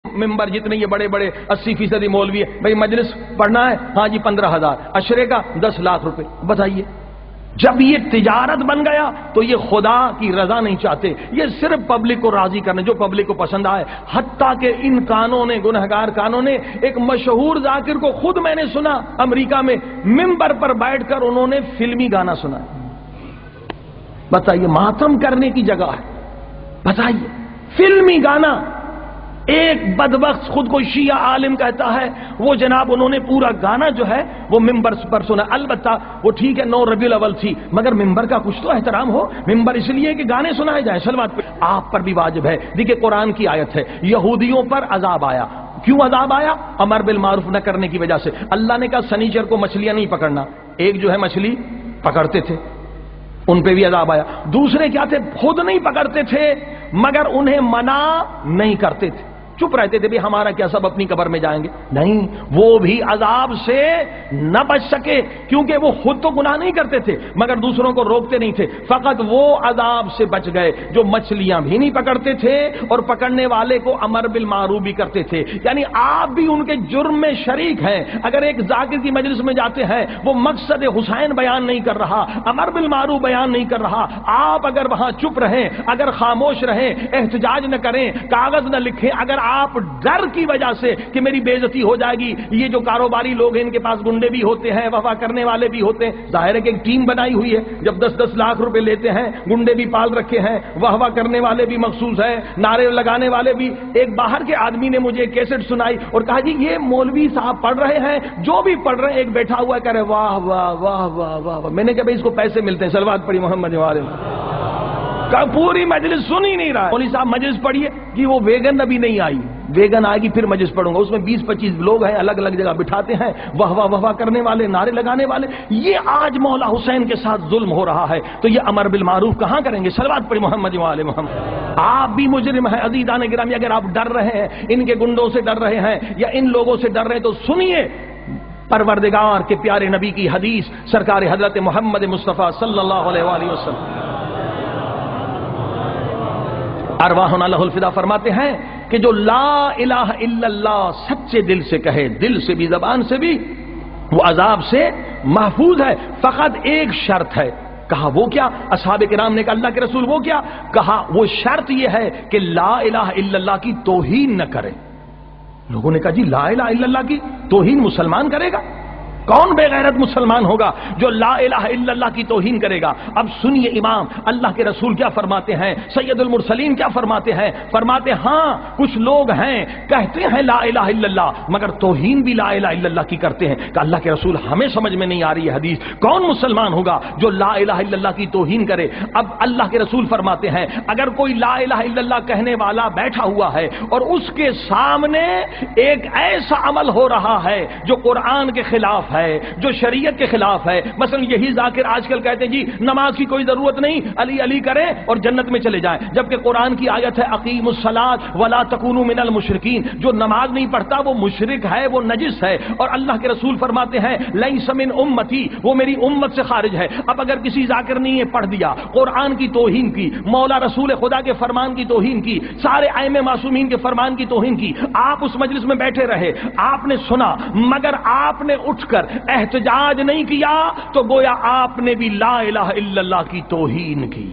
ممبر جتنے یہ بڑے بڑے 80% مولوی ہے، بھائی مجلس پڑھنا ہے، ہاں جی 15,000، اشرے کا 10 لاکھ روپے۔ بتائیے جب یہ تجارت بن گیا تو یہ خدا کی رضا نہیں چاہتے، یہ صرف پبلک کو راضی کرنے، جو پبلک کو پسند آئے۔ حتیٰ کہ ان کانوں نے، گنہگار کانوں نے، ایک مشہور ذاکر کو خود میں نے سنا امریکہ میں، ممبر پر بیٹھ کر انہوں نے فلمی گانا سنا۔ بتائیے ماتم کرنے کی جگہ ہے، بتائیے فلمی گانا۔ ایک بدبخت خود کو شیعہ عالم کہتا ہے، وہ جناب انہوں نے پورا گانا جو ہے وہ ممبر پر سنا۔ البتہ وہ ٹھیک ہے 9 ربیع الاول تھی، مگر ممبر کا کچھ تو احترام ہو۔ ممبر اس لیے کہ گانے سنائے جائیں، صلوات پہ آپ پر بھی واجب ہے۔ دیکھیں قرآن کی آیت ہے، یہودیوں پر عذاب آیا۔ کیوں عذاب آیا؟ امر بالمعروف نہ کرنے کی وجہ سے۔ اللہ نے کہا سنیچر کو مچھلیاں نہیں پکڑنا، ایک جو ہے مچھلی پکڑتے تھے، ان پہ بھی عذاب آیا۔ دوسرے کیا تھے؟ خود نہیں پکڑتے تھے مگر انہیں منع نہیں کرتے تھے، چپ رہتے تھے، بھی ہمارا کیا سب اپنی قبر میں جائیں گے، نہیں، وہ بھی عذاب سے نہ بچ سکے کیونکہ وہ خود تو گناہ نہیں کرتے تھے مگر دوسروں کو روکتے نہیں تھے، فقط وہ عذاب سے بچ گئے جو مچھلیاں بھی نہیں پکڑتے تھے اور پکڑنے والے کو امر بالمعروف بھی کرتے تھے۔ یعنی آپ بھی ان کے جرم میں شریک ہیں۔ اگر ایک ذاکر کی مجلس میں جاتے ہیں، وہ مقصد حسین بیان نہیں کر رہا، امر بالمعروف بیان نہیں کر رہا، آپ اگر وہاں چپ رہیں، اگر خاموش رہیں، احتجاج نہ کریں، کاغذ نہ لکھیں، اگر آپ ڈر کی وجہ سے کہ میری بے عزتی ہو جائے گی، یہ جو کاروباری لوگ ہیں ان کے پاس گنڈے بھی ہوتے ہیں، وفا کرنے والے بھی ہوتے ہیں، ظاہر ہے کہ ایک ٹیم بنائی ہوئی ہے، جب 10-10 لاکھ روپے لیتے ہیں، گنڈے بھی پال رکھے ہیں، واہ کرنے والے بھی مخصوص ہیں، نعرے لگانے والے بھی۔ ایک باہر کے آدمی نے مجھے کیسٹ سنائی اور کہا جی یہ مولوی صاحب پڑھ رہے ہیں، جو بھی پڑھ رہے ہیں، ایک بیٹھا ہوا ہے کہہ رہے واہ واہ واہ واہ واہ۔ میں نے کہا بھائی اس کو پیسے ملتے ہیں، صلوات پڑھی محمد والے۔ پوری مجلس سن ہی نہیں رہا ہے۔ مولوی صاحب مجلس پڑھیے کہ وہ ویگن ابھی نہیں آئی، ویگن آئے گی پھر مجلس پڑھوں گا، اس میں 20-25 لوگ ہیں، الگ الگ جگہ بٹھاتے ہیں، واہ واہ واہ کرنے والے، نعرے لگانے والے۔ یہ آج مولا حسین کے ساتھ ظلم ہو رہا ہے تو یہ امر بالمعروف کہاں کریں گے؟ صلوات پڑھی محمد والے محمد۔ آپ بھی مجرم ہیں عزیزان گرامی، اگر آپ ڈر رہے ہیں، ان کے گنڈوں سے ڈر رہے ہیں یا ان لوگوں سے ڈر رہے ہیں تو سنیے پروردگار کے پیارے نبی کی حدیث، سرکار حضرت محمد مصطفیٰ صلی اللہ علیہ وآلہ وسلم ارواحنا لہ الفدا فرماتے ہیں کہ جو لا الہ الا اللہ سچے دل سے کہے، دل سے بھی زبان سے بھی، وہ عذاب سے محفوظ ہے، فقط ایک شرط ہے۔ کہا وہ کیا؟ اصحاب کرام نے کہا اللہ کے رسول وہ کیا؟ کہا وہ شرط یہ ہے کہ لا الہ الا اللہ کی توہین نہ کرے۔ لوگوں نے کہا جی لا الہ الا اللہ کی توہین مسلمان کرے گا؟ کون بے غیرت مسلمان ہوگا جو لا الہ الا اللہ کی توہین کرے گا؟ اب سنیے امام اللہ کے رسول کیا فرماتے ہیں، سید المرسلین کیا فرماتے ہیں؟ فرماتے ہاں کچھ لوگ ہیں کہتے ہیں لا الہ الا اللہ مگر توہین بھی لا الہ الا اللہ کی کرتے ہیں۔ کہ اللہ کے رسول ہمیں سمجھ میں نہیں آ رہی ہے حدیث، کون مسلمان ہوگا جو لا الہ الا اللہ کی توہین کرے؟ اب اللہ کے رسول فرماتے ہیں اگر کوئی لا الہ الا اللہ کہنے والا بیٹھا ہوا ہے اور اس کے سامنے ایک ایسا عمل ہو رہا ہے جو قرآن کے خلاف ہے، جو شریعت کے خلاف ہے، مثلا یہی ذاکر آج کل کہتے ہیں جی نماز کی کوئی ضرورت نہیں، علی علی کریں اور جنت میں چلے جائیں، جبکہ قرآن کی آیت ہے اقیموا الصلاۃ ولا تکونوا من المشرکین، جو نماز نہیں پڑھتا وہ مشرک ہے، وہ نجس ہے، اور اللہ کے رسول فرماتے ہیں لیس من امتی، وہ میری امت سے خارج ہے۔ اب اگر کسی ذاکر نے یہ پڑھ دیا، قرآن کی توہین کی، مولا رسول خدا کے فرمان کی توہین کی، سارے ائمہ معصومین کے فرمان کی توہین کی، آپ اس مجلس میں بیٹھے رہے، آپ نے سنا مگر آپ نے اٹھ کر احتجاج نہیں کیا تو گویا آپ نے بھی لا الہ الا اللہ کی توہین کی۔